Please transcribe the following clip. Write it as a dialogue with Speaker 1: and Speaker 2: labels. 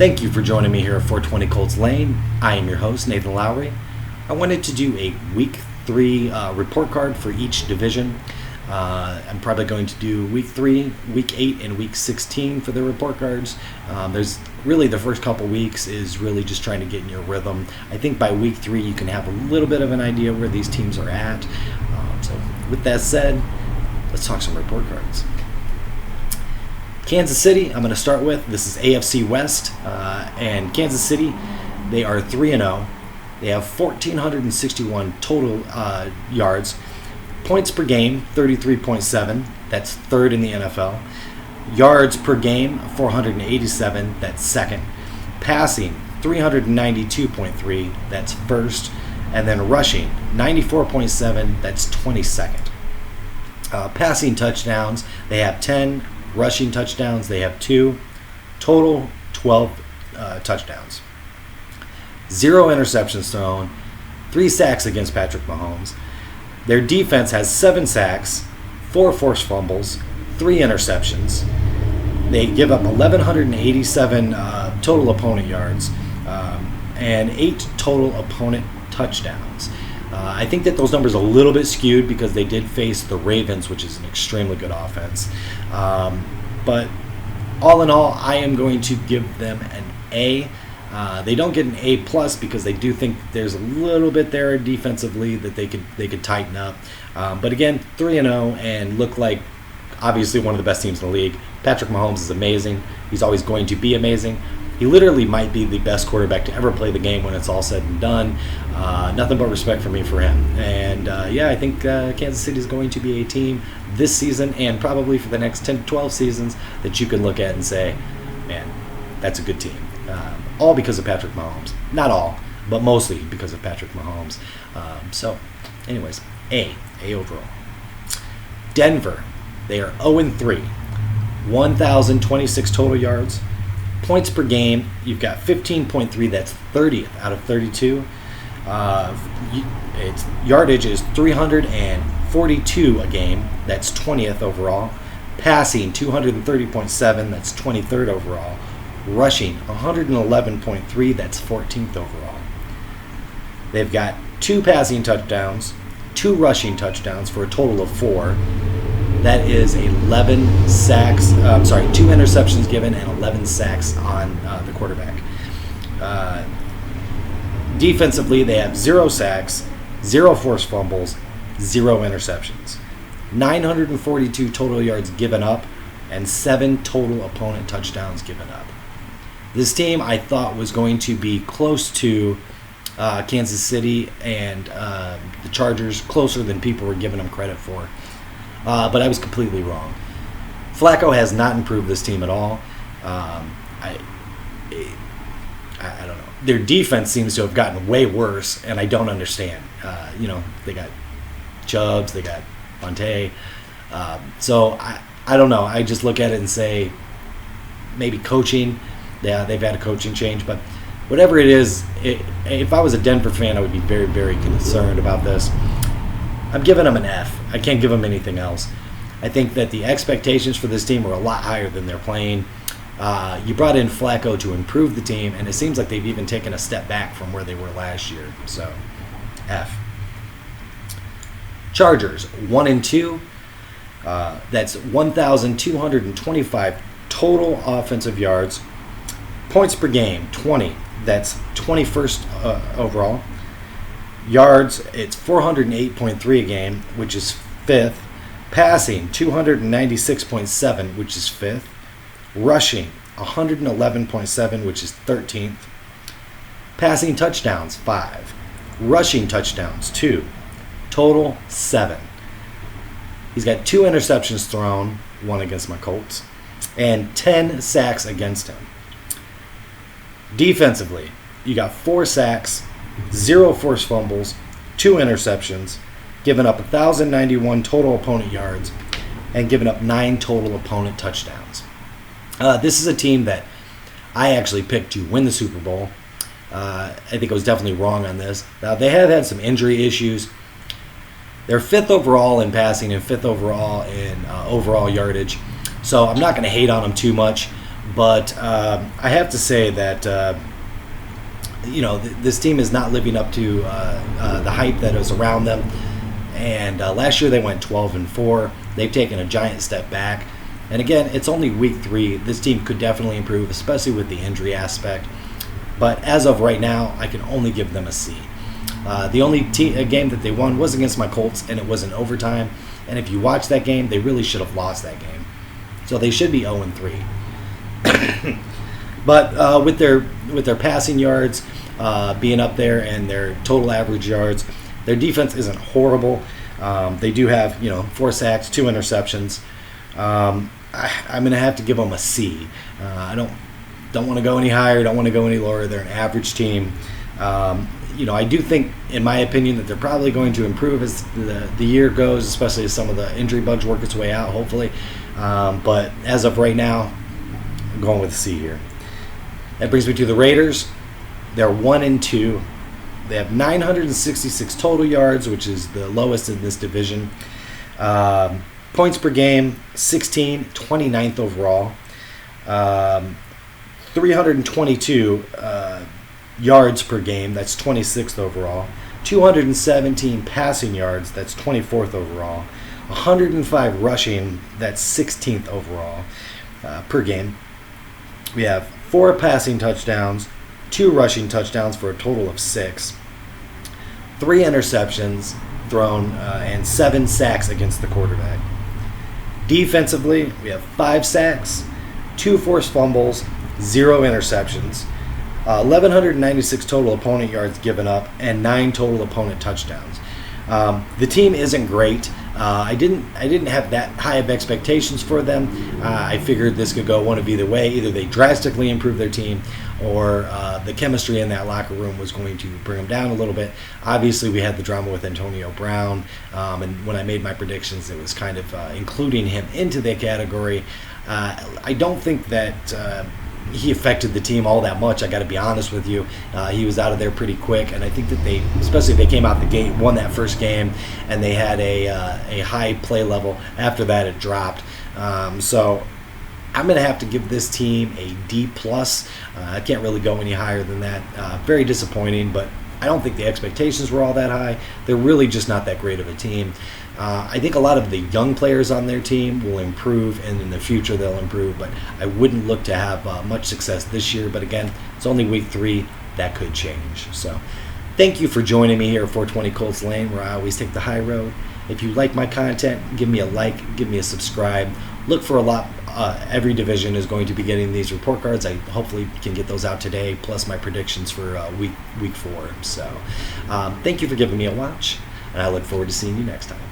Speaker 1: Thank you for joining me here at 420 Colts Lane. I am your host, Nathan Lowry. I wanted to do a Week 3 report card for each division. I'm probably going to do Week 3, Week 8, and Week 16 for the report cards. There's really the first couple weeks is really just trying to get in your rhythm. I think by Week 3 you can have a little bit of an idea where these teams are at. So with that said, let's talk some report cards. Kansas City, I'm going to start with. This is AFC West, and Kansas City, they are 3-0. They have 1,461 total yards. Points per game, 33.7. That's third in the NFL. Yards per game, 487. That's second. Passing, 392.3. That's first. And then rushing, 94.7. That's 22nd. Passing touchdowns, they have 10. Rushing touchdowns, they have 2. Total, 12 touchdowns. 0 interceptions thrown. 3 sacks against Patrick Mahomes. Their defense has 7 sacks, 4 forced fumbles, 3 interceptions. They give up 1,187 total opponent yards and 8 total opponent touchdowns. I think that those numbers are a little bit skewed because they did face the Ravens, which is an extremely good offense. But all in all, I am going to give them an A. They don't get an A+ because they do think there's a little bit there defensively that they could tighten up. But again, 3-0 and look like obviously one of the best teams in the league. Patrick Mahomes is amazing. He's always going to be amazing. He literally might be the best quarterback to ever play the game when it's all said and done. Nothing but respect for me for him. And I think Kansas City is going to be a team this season and probably for the next 10 to 12 seasons that you can look at and say, man, that's a good team. All because of Patrick Mahomes. Not all, but mostly because of Patrick Mahomes. Anyways, A overall. Denver, they are 0-3. 1,026 total yards. Points per game, you've got 15.3. That's 30th out of 32. Its yardage is 342 a game. That's 20th overall. Passing, 230.7. That's 23rd overall. Rushing, 111.3. That's 14th overall. They've got 2 passing touchdowns, 2 rushing touchdowns for a total of 4. That is 11 sacks. 2 interceptions given and 11 sacks on the quarterback. Defensively, they have 0 sacks, 0 forced fumbles, 0 interceptions. 942 total yards given up, and 7 total opponent touchdowns given up. This team I thought was going to be close to Kansas City and the Chargers, closer than people were giving them credit for. But I was completely wrong. Flacco has not improved this team at all. I don't know. Their defense seems to have gotten way worse, and I don't understand. They got Chubbs, they got Fonte. So I don't know. I just look at it and say maybe coaching. Yeah, they've had a coaching change, but whatever it is, if I was a Denver fan, I would be very, very concerned about this. I'm giving them an F. I can't give them anything else. I think that the expectations for this team are a lot higher than they're playing. You brought in Flacco to improve the team, and it seems like they've even taken a step back from where they were last year. So, F. Chargers, 1-2. That's 1,225 total offensive yards. Points per game, 20. That's 21st overall. Yards, it's 408.3 a game, which is 5th. Passing, 296.7, which is 5th. Rushing, 111.7, which is 13th. Passing touchdowns, 5. Rushing touchdowns, 2. Total, 7. He's got 2 interceptions thrown, 1 against my Colts, and 10 sacks against him. Defensively, you got 4 sacks, 0 forced fumbles, 2 interceptions, giving up 1,091 total opponent yards, and giving up 9 total opponent touchdowns. This is a team that I actually picked to win the Super Bowl. I think I was definitely wrong on this. Now, they have had some injury issues. They're 5th overall in passing and 5th overall in overall yardage. So I'm not going to hate on them too much. But I have to say that this team is not living up to the hype that was around them. And last year they went 12-4. They've taken a giant step back. And again, it's only week 3. This team could definitely improve, especially with the injury aspect. But as of right now, I can only give them a C. The only game that they won was against my Colts, and it was in overtime. And if you watch that game, they really should have lost that game. So they should be 0-3. But with their passing yards being up there and their total average yards, their defense isn't horrible. They do have 4 sacks, 2 interceptions. I'm going to have to give them a C. I don't want to go any higher. Don't want to go any lower. They're an average team. I do think, in my opinion, that they're probably going to improve as the year goes, especially as some of the injury bugs work its way out, hopefully. But as of right now, I'm going with a C here. That brings me to the Raiders. They're 1-2. They have 966 total yards, which is the lowest in this division. Points per game, 16, 29th overall. 322 yards per game, that's 26th overall. 217 passing yards, that's 24th overall. 105 rushing, that's 16th overall per game. We have 4 passing touchdowns, 2 rushing touchdowns for a total of 6. 3 interceptions thrown and 7 sacks against the quarterback. Defensively, we have 5 sacks, 2 forced fumbles, 0 interceptions, 1,196 total opponent yards given up, and 9 total opponent touchdowns. The team isn't great. I didn't have that high of expectations for them. I figured this could go one of either way. Either they drastically improve their team, or the chemistry in that locker room was going to bring them down a little bit. Obviously, we had the drama with Antonio Brown, and when I made my predictions, it was kind of including him into that category. I don't think that he affected the team all that much. I got to be honest with you. He was out of there pretty quick, and I think that they, especially if they came out the gate, won that first game, and they had a high play level. After that, it dropped. So I'm going to have to give this team a D+. I can't really go any higher than that. Very disappointing, but I don't think the expectations were all that high. They're really just not that great of a team. I think a lot of the young players on their team will improve, and in the future they'll improve, but I wouldn't look to have much success this year. But again, it's only week 3. That could change. So thank you for joining me here at 420 Colts Lane, where I always take the high road. If you like my content, give me a like, give me a subscribe. Look for a lot. Every division is going to be getting these report cards. I hopefully can get those out today, plus my predictions for week 4. So thank you for giving me a watch, and I look forward to seeing you next time.